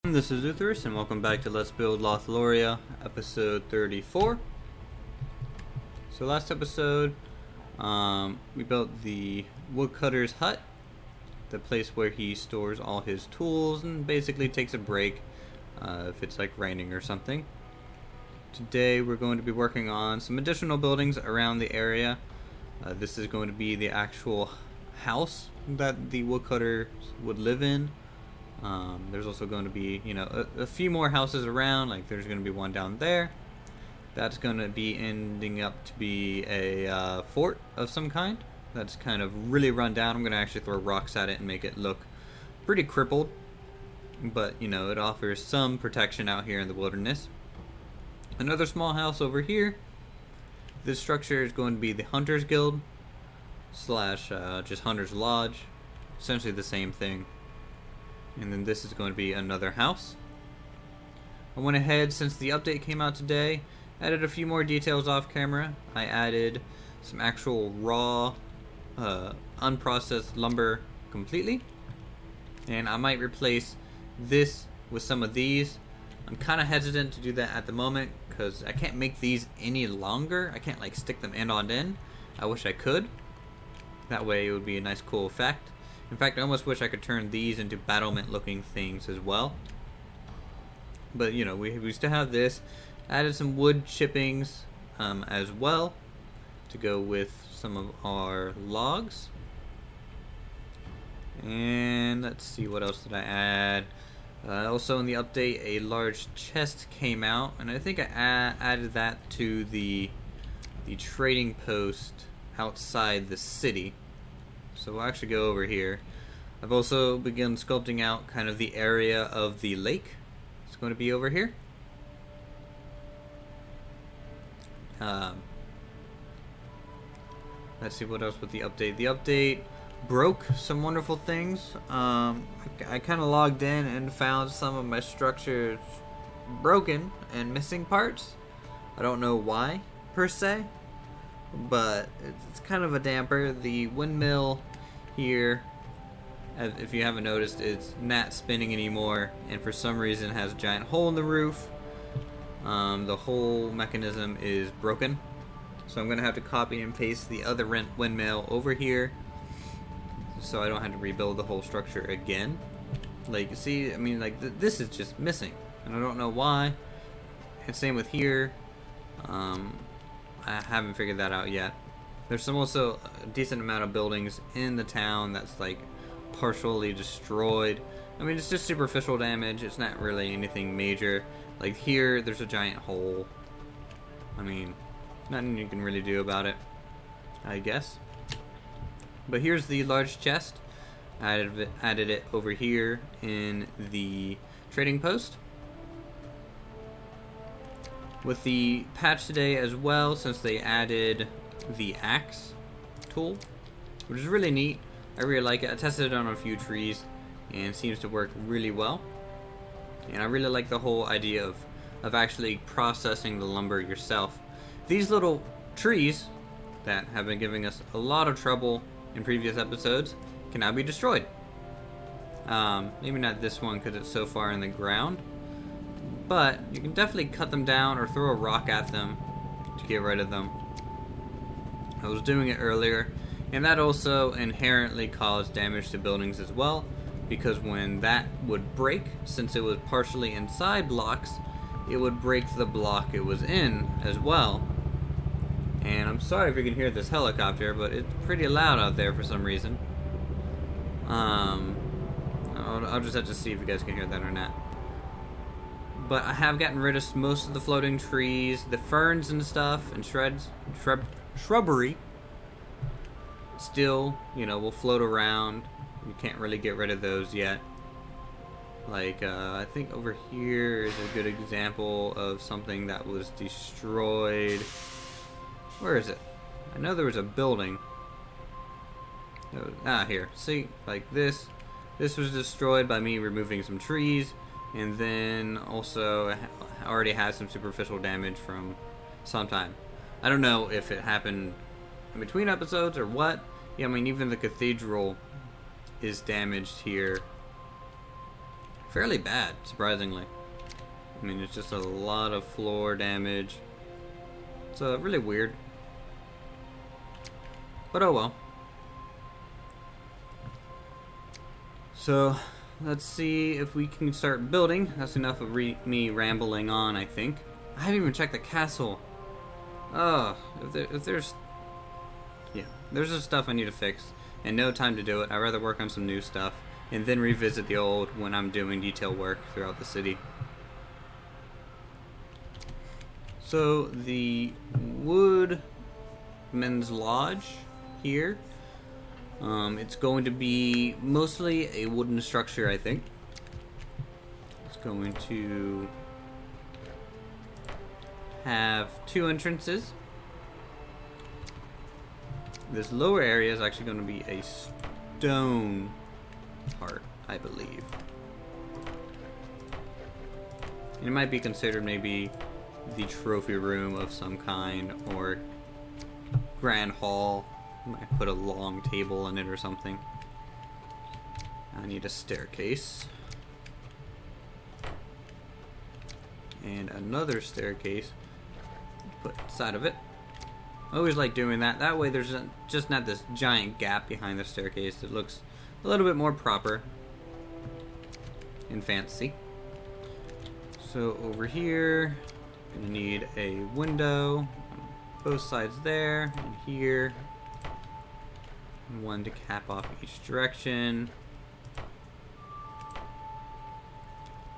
This is Uthris, and welcome back to Let's Build Lothloria, episode 34. So last episode, we built the woodcutter's hut, the place where he stores all his tools and basically takes a break if it's like raining or something. Today we're going to be working on some additional buildings around the area. This is going to be the actual house that the woodcutter would live in. There's also going to be, a few more houses around. Like there's going to be one down there. That's going to be ending up to be a fort of some kind. That's kind of really run down. I'm going to actually throw rocks at it and make it look pretty crippled. But, it offers some protection out here in the wilderness. Another small house over here. This structure is going to be the Hunter's Guild / just Hunter's Lodge. Essentially the same thing. And then this is going to be another house. I went ahead, since the update came out today, added a few more details off camera. I added some actual raw, unprocessed lumber completely. And I might replace this with some of these. I'm kind of hesitant to do that at the moment because I can't make these any longer. I can't stick them end on end. I wish I could. That way it would be a nice cool effect. In fact, I almost wish I could turn these into battlement looking things as well. But we still have this. Added some wood chippings as well to go with some of our logs. And let's see, what else did I add? Also in the update, a large chest came out, and I think I added that to the trading post outside the city. So we'll actually go over here. I've also begun sculpting out kind of the area of the lake. It's going to be over here. Let's see what else with the update. The update broke some wonderful things. I kind of logged in and found some of my structures broken and missing parts. I don't know why, per se. But it's kind of a damper. The windmill here, if you haven't noticed, it's not spinning anymore, and for some reason has a giant hole in the roof. The whole mechanism is broken, so I'm gonna have to copy and paste the other windmill over here so I don't have to rebuild the whole structure again. See, this is just missing, and I don't know why. And same with here. I haven't figured that out yet. There's also a decent amount of buildings in the town that's partially destroyed. It's just superficial damage. It's not really anything major. Here, there's a giant hole. Nothing you can really do about it, I guess. But here's the large chest. I added it over here in the trading post. With the patch today as well, since they added the axe tool, which is really neat. I really like it. I tested it on a few trees and it seems to work really well. And I really like the whole idea of actually processing the lumber yourself. These little trees that have been giving us a lot of trouble in previous episodes can now be destroyed. Maybe not this one because it's so far in the ground. But you can definitely cut them down or throw a rock at them to get rid of them. I was doing it earlier, and that also inherently caused damage to buildings as well, because when that would break, since it was partially inside blocks, it would break the block it was in as well. And I'm sorry if you can hear this helicopter, but it's pretty loud out there for some reason. I'll just have to see if you guys can hear that or not. But I have gotten rid of most of the floating trees, the ferns and stuff, and shrubbery. Still, will float around. You can't really get rid of those yet. I think over here is a good example of something that was destroyed. Where is it? I know there was a building. Here. See, this. This was destroyed by me removing some trees. And then also already had some superficial damage from some time. I don't know if it happened in between episodes or what. Yeah, even the cathedral is damaged here fairly bad, surprisingly. I mean, it's just a lot of floor damage. It's really weird. But oh well. So, let's see if we can start building. That's enough of me rambling on, I think. I haven't even checked the castle. If there's just stuff I need to fix, and no time to do it. I'd rather work on some new stuff, and then revisit the old when I'm doing detail work throughout the city. So, the Woodman's Lodge here, it's going to be mostly a wooden structure, I think. It's going to have 2 entrances. This lower area is actually going to be a stone part, I believe. And it might be considered maybe the trophy room of some kind, or grand hall. I might put a long table in it or something. I need a staircase. And another staircase to put inside of it. I always like doing that. That way there's just not this giant gap behind the staircase. It looks a little bit more proper and fancy. So over here, I'm gonna need a window on both sides there and here. And one to cap off each direction.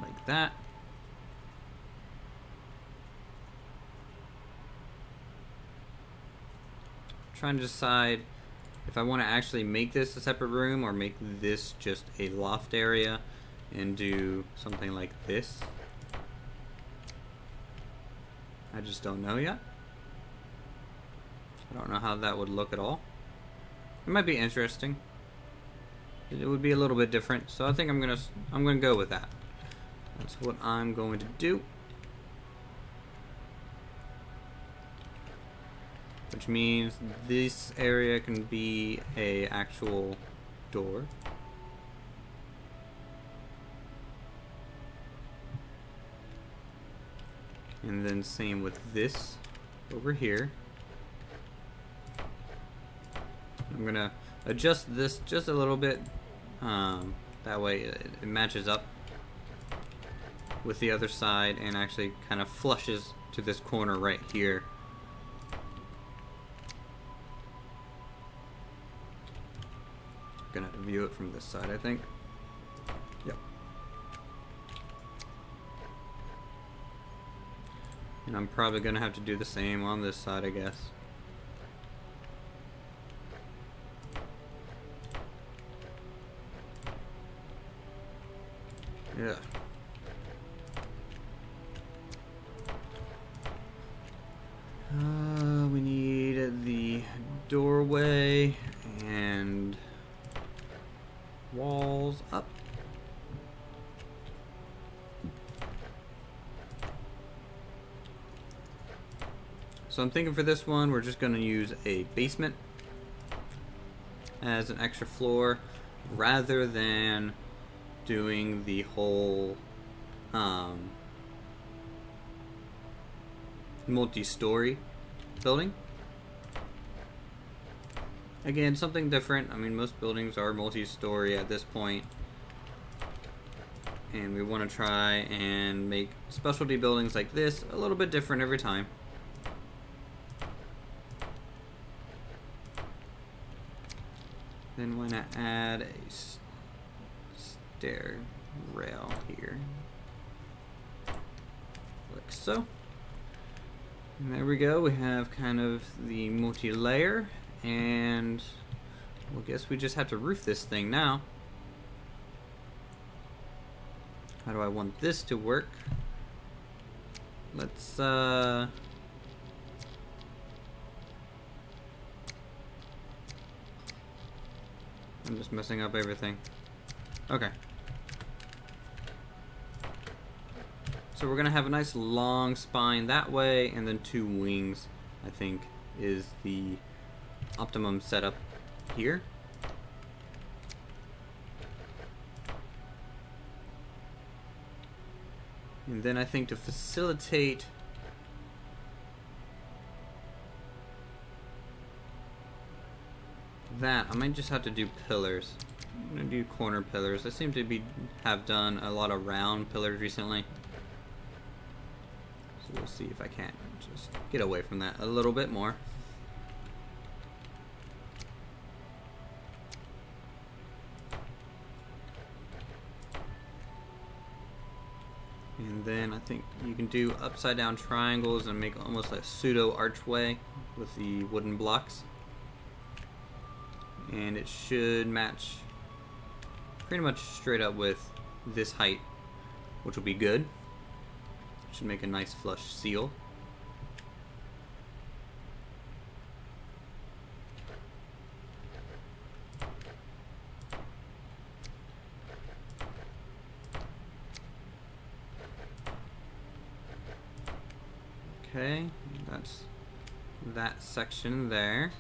Like that. Trying to decide if I want to actually make this a separate room or make this just a loft area and do something like this. I just don't know yet. I don't know how that would look at all. It might be interesting. It would be a little bit different, so I think I'm gonna go with that. That's what I'm going to do. Which means this area can be a actual door. And then same with this over here. I'm gonna adjust this just a little bit. That way it matches up with the other side and actually kind of flushes to this corner right here. Gonna have to view it from this side, I think. Yep. And I'm probably gonna have to do the same on this side, I guess. Yeah. We need the doorway and walls up. So I'm thinking for this one, we're just going to use a basement as an extra floor rather than doing the whole multi-story building. Again, something different. I mean, most buildings are multi-story at this point, and we want to try and make specialty buildings like this a little bit different every time. Then why not add a stair rail here, like so. And there we go. We have kind of the multi-layer. And well, I guess we just have to roof this thing now. How do I want this to work? Let's I'm just messing up everything. Okay. So we're gonna have a nice long spine that way, and then 2 wings, I think, is the optimum setup here. And then I think to facilitate that, I might just have to do pillars. I'm gonna do corner pillars. I seem to have done a lot of round pillars recently. So we'll see if I can't just get away from that a little bit more. And then I think you can do upside down triangles and make almost like a pseudo archway with the wooden blocks. And it should match pretty much straight up with this height, which will be good. Should make a nice flush seal. Okay, that's that section there.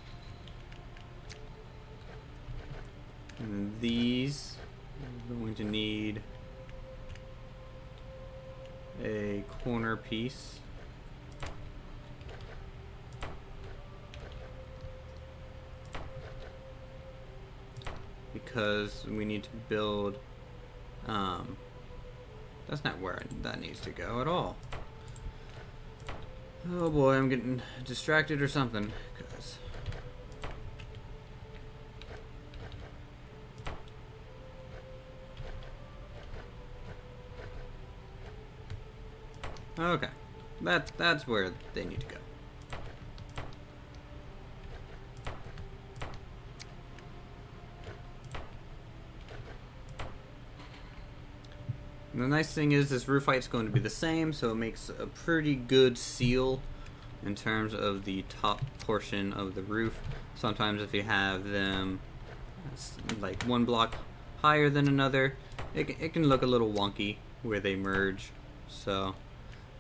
And these are going to need a corner piece. Because we need to build, that's not where that needs to go at all. Oh boy, I'm getting distracted or something. 'Cause okay, that's where they need to go. And the nice thing is this roof height's going to be the same, so it makes a pretty good seal in terms of the top portion of the roof. Sometimes if you have them like one block higher than another, it can look a little wonky where they merge. So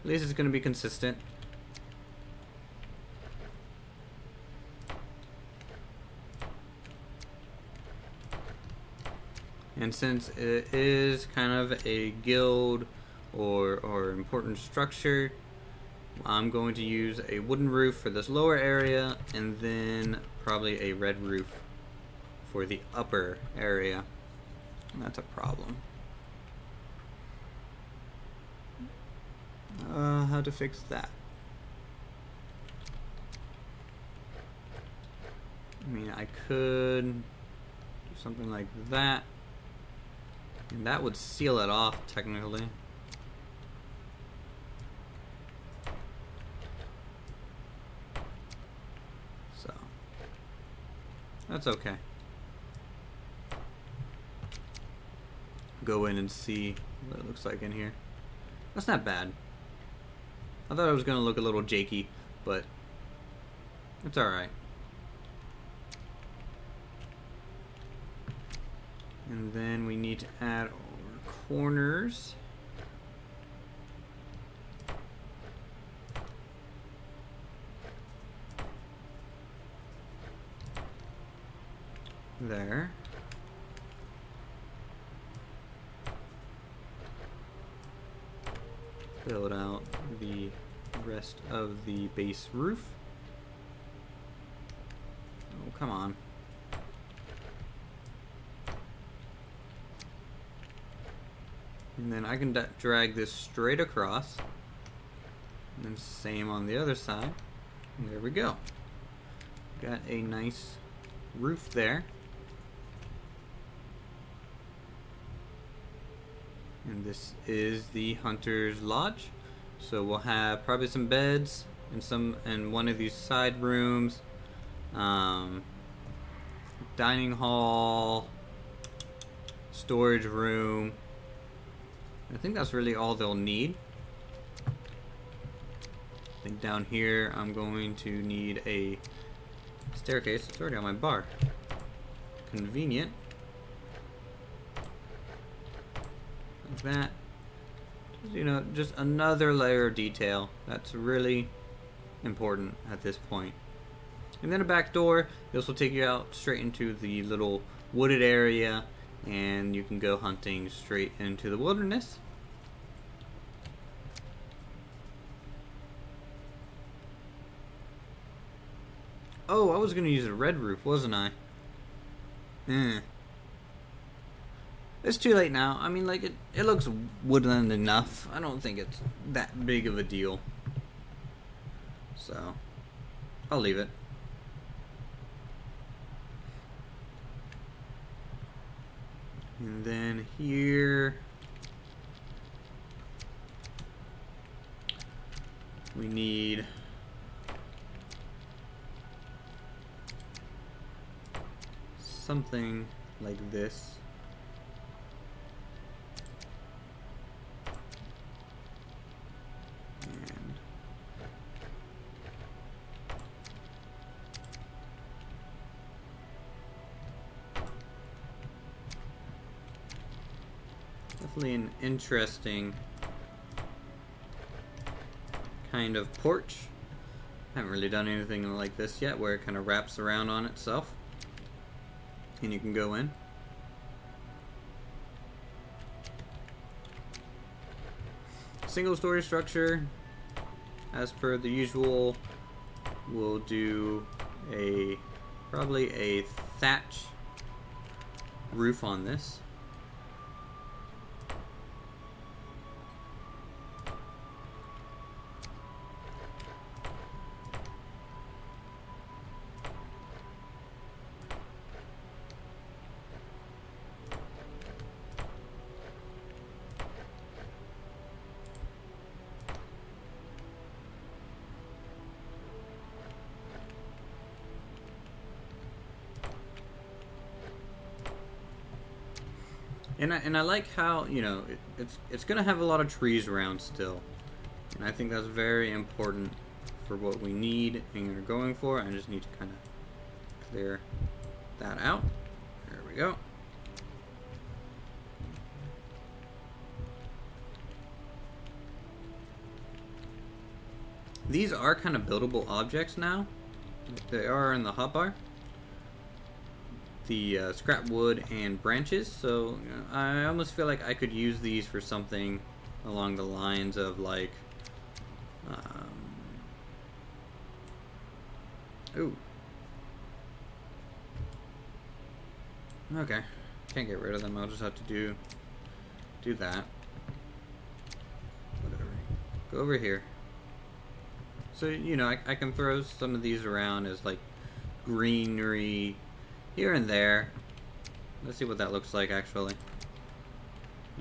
at least it's going to be consistent. And since it is kind of a guild or important structure, I'm going to use a wooden roof for this lower area and then probably a red roof for the upper area. That's a problem. How to fix that? I mean, I could do something like that. And that would seal it off, technically. So, that's okay. Go in and see what it looks like in here. That's not bad. I thought it was going to look a little jakey, but it's alright. And then we need to add our corners. There. Build out the rest of the base roof. Oh, come on. And then I can drag this straight across. And then same on the other side. And there we go. Got a nice roof there. And this is the Hunter's Lodge. So we'll have probably some beds and one of these side rooms. Dining hall. Storage room. I think that's really all they'll need. I think down here I'm going to need a staircase. It's already on my bar. Convenient. Like that. You know, just another layer of detail. That's really important at this point. And then a back door. This will take you out straight into the little wooded area, and you can go hunting straight into the wilderness. Oh, I was gonna use a red roof, wasn't I? It's too late now. I mean, like, it looks woodland enough. I don't think it's that big of a deal. So, I'll leave it. And then here we need something like this. And definitely an interesting kind of porch. Haven't really done anything like this yet, where it kind of wraps around on itself and you can go in. Single story structure, as per the usual. We'll do probably a thatch roof on this. And I like how, you know, it's gonna have a lot of trees around still, and I think that's very important for what we need and are going for. I just need to kind of clear that out. There we go. These are kind of buildable objects now. They are in the hotbar. The scrap wood and branches, so you know, I almost feel like I could use these for something along the lines of like ooh, okay, can't get rid of them. I'll just have to do that. Whatever. Go over here. So you know, I can throw some of these around as like greenery here and there. Let's see what that looks like actually.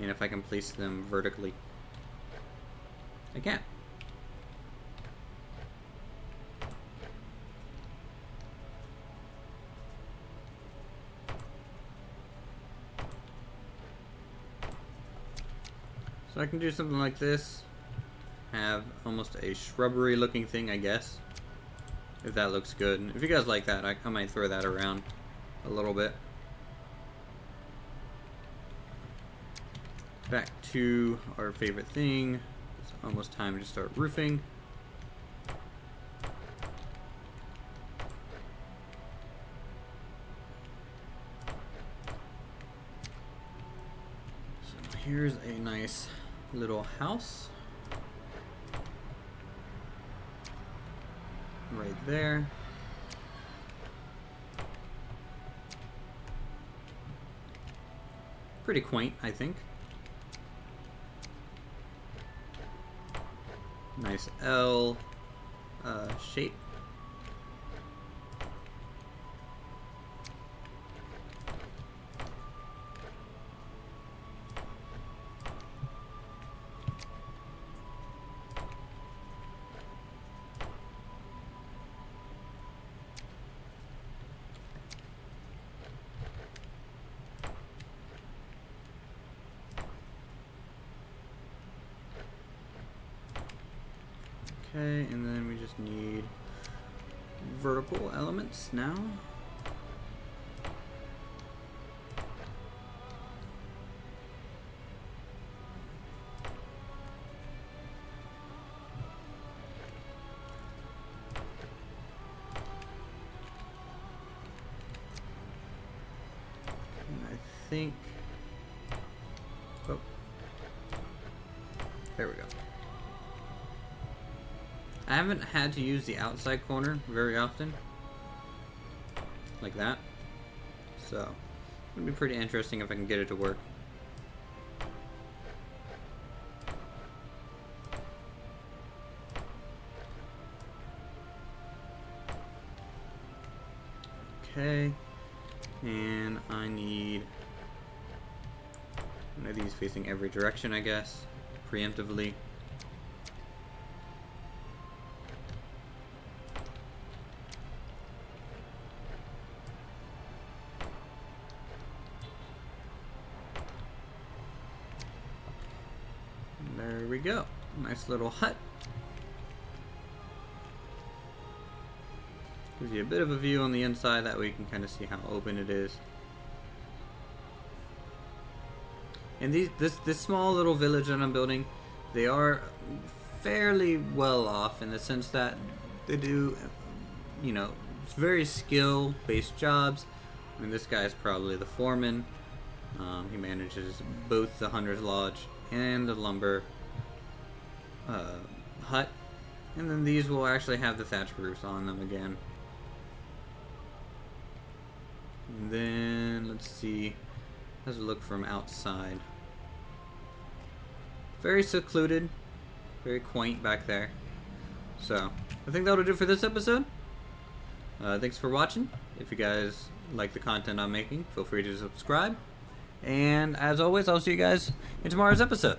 And if I can place them vertically. I can't. So I can do something like this. Have almost a shrubbery looking thing, I guess. If that looks good. If you guys like that, I might throw that around a little bit. Back to our favorite thing. It's almost time to start roofing. So here's a nice little house. Right there. Pretty quaint, I think. Nice L shape. Okay, and then we just need vertical elements now. And I think, oh, there we go. I haven't had to use the outside corner very often, like that. So it'd be pretty interesting if I can get it to work. Okay, and I need one of these facing every direction, I guess, preemptively. And there we go. Nice little hut. Gives you a bit of a view on the inside, that way you can kind of see how open it is. And this small little village that I'm building, they are fairly well off in the sense that they do, you know, very skill-based jobs. I mean, this guy is probably the foreman. He manages both the Hunter's Lodge and the lumber hut. And then these will actually have the thatch roofs on them again. And then, let's see, how does it look from outside? Very secluded, very quaint back there. So, I think that'll do for this episode. Thanks for watching. If you guys like the content I'm making, feel free to subscribe. And as always, I'll see you guys in tomorrow's episode.